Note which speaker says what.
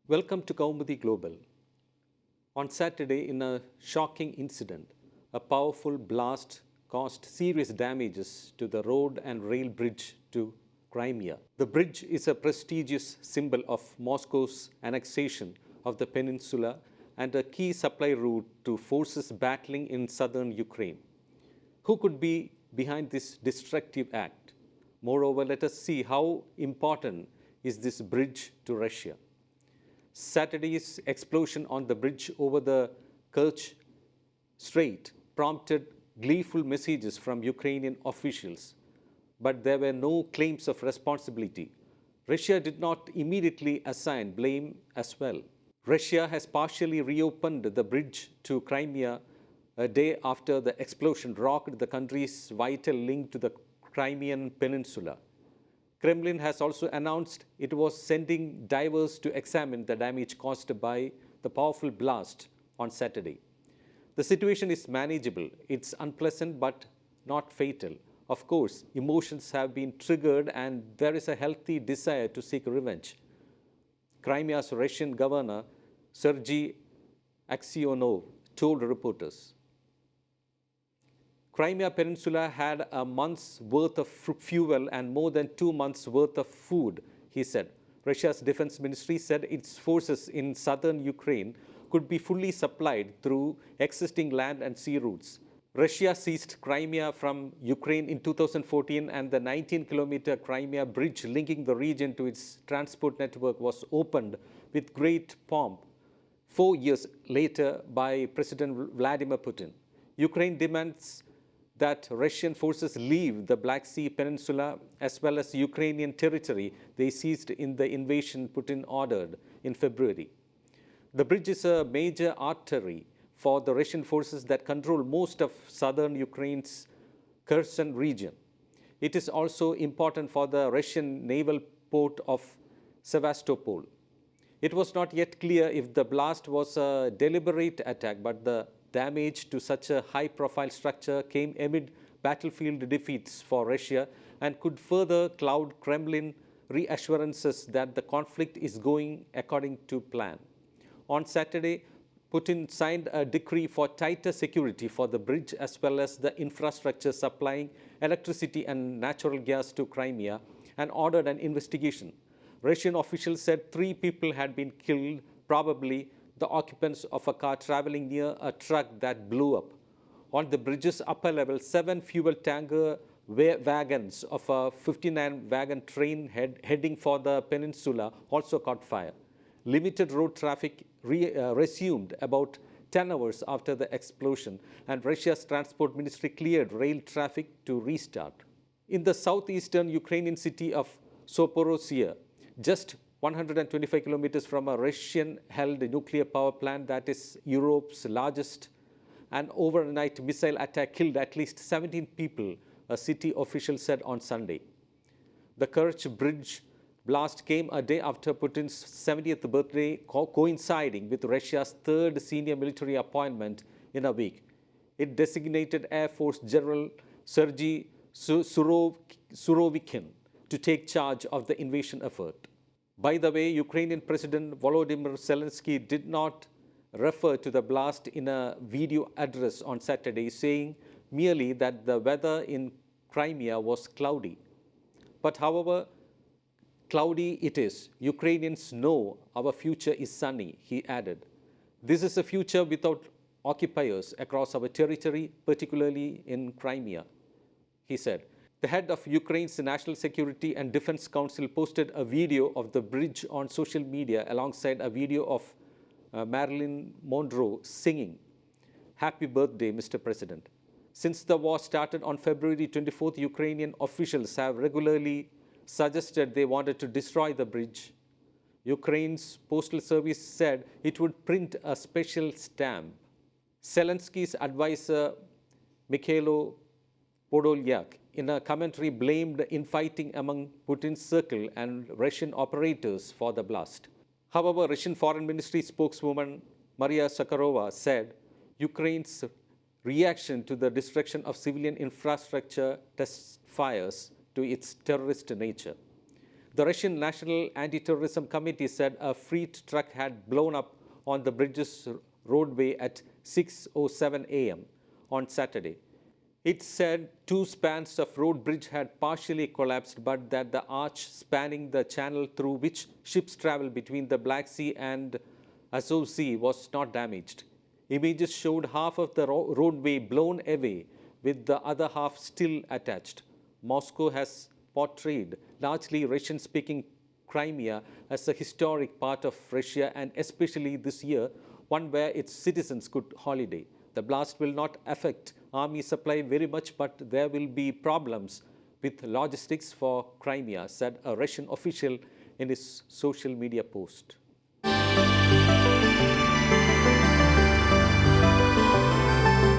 Speaker 1: Welcome to Kaumudy Global. On Saturday, in a shocking incident, a powerful blast caused serious damages to the road and rail bridge to Crimea. The bridge is a prestigious symbol of Moscow's annexation of the peninsula and a key supply route to forces battling in southern Ukraine. Who could be behind this destructive act? Moreover, let us see how important is this bridge to Russia. Saturday's explosion on the bridge over the Kerch Strait prompted gleeful messages from Ukrainian officials, but there were no claims of responsibility. Russia did not immediately assign blame as well. Russia has partially reopened the bridge to Crimea a day after the explosion rocked the country's vital link to the Crimean Peninsula. Kremlin has also announced it was sending divers to examine the damage caused by the powerful blast on Saturday. The situation is manageable. It's unpleasant but not fatal. Of course, emotions have been triggered and there is a healthy desire to seek revenge. Crimea's Russian governor, Sergei Aksyonov, told reporters. Crimea Peninsula had a month's worth of fuel and more than 2 months' worth of food, he said. Russia's defense ministry said its forces in southern Ukraine could be fully supplied through existing land and sea routes. Russia seized Crimea from Ukraine in 2014 and the 19-kilometer Crimea bridge linking the region to its transport network was opened with great pomp 4 years later by President Vladimir Putin. Ukraine demands that Russian forces leave the Black Sea Peninsula as well as Ukrainian territory they seized in the invasion Putin ordered in February. The bridge is a major artery for the Russian forces that control most of southern Ukraine's Kherson region. It is also important for the Russian naval port of Sevastopol. It was not yet clear if the blast was a deliberate attack, but the damage to such a high-profile structure came amid battlefield defeats for Russia and could further cloud Kremlin reassurances that the conflict is going according to plan. On Saturday, Putin signed a decree for tighter security for the bridge as well as the infrastructure supplying electricity and natural gas to Crimea and ordered an investigation. Russian officials said 3 people had been killed, probably the occupants of a car traveling near a truck that blew up. On the bridge's upper level, 7 fuel tanker wagons of a 59-wagon train heading for the peninsula also caught fire. Limited road traffic resumed about 10 hours after the explosion, and Russia's transport ministry cleared rail traffic to restart. In the southeastern Ukrainian city of Zaporizhzhia, just 125 kilometers from a Russian-held nuclear power plant that is Europe's largest, an overnight missile attack killed at least 17 people, a city official said on Sunday. The Kerch Bridge blast came a day after Putin's 70th birthday, coinciding with Russia's 3rd senior military appointment in a week. It designated Air Force General Sergei Surovikin to take charge of the invasion effort. By the way, Ukrainian President Volodymyr Zelensky did not refer to the blast in a video address on Saturday, saying merely that the weather in Crimea was cloudy. But however cloudy it is, Ukrainians know our future is sunny, he added. This is a future without occupiers across our territory, particularly in Crimea, he said. The head of Ukraine's National Security and Defense Council posted a video of the bridge on social media alongside a video of Marilyn Monroe singing, "Happy birthday, Mr. President." Since the war started on February 24th, Ukrainian officials have regularly suggested they wanted to destroy the bridge. Ukraine's postal service said it would print a special stamp. Zelensky's advisor, Mikhailo Podolyak, in a commentary blamed infighting among Putin's circle and Russian operators for the blast. However, Russian Foreign Ministry spokeswoman Maria Zakharova said Ukraine's reaction to the destruction of civilian infrastructure testifies to its terrorist nature. The Russian National Anti-Terrorism Committee said a freight truck had blown up on the bridge's roadway at 6:07 a.m. on Saturday. It said two spans of road bridge had partially collapsed, but that the arch spanning the channel through which ships travel between the Black Sea and Azov Sea was not damaged. Images showed half of the roadway blown away, with the other half still attached. Moscow has portrayed largely Russian-speaking Crimea as a historic part of Russia, and especially this year, one where its citizens could holiday. The blast will not affect army supply very much, but there will be problems with logistics for Crimea, said a Russian official in his social media post.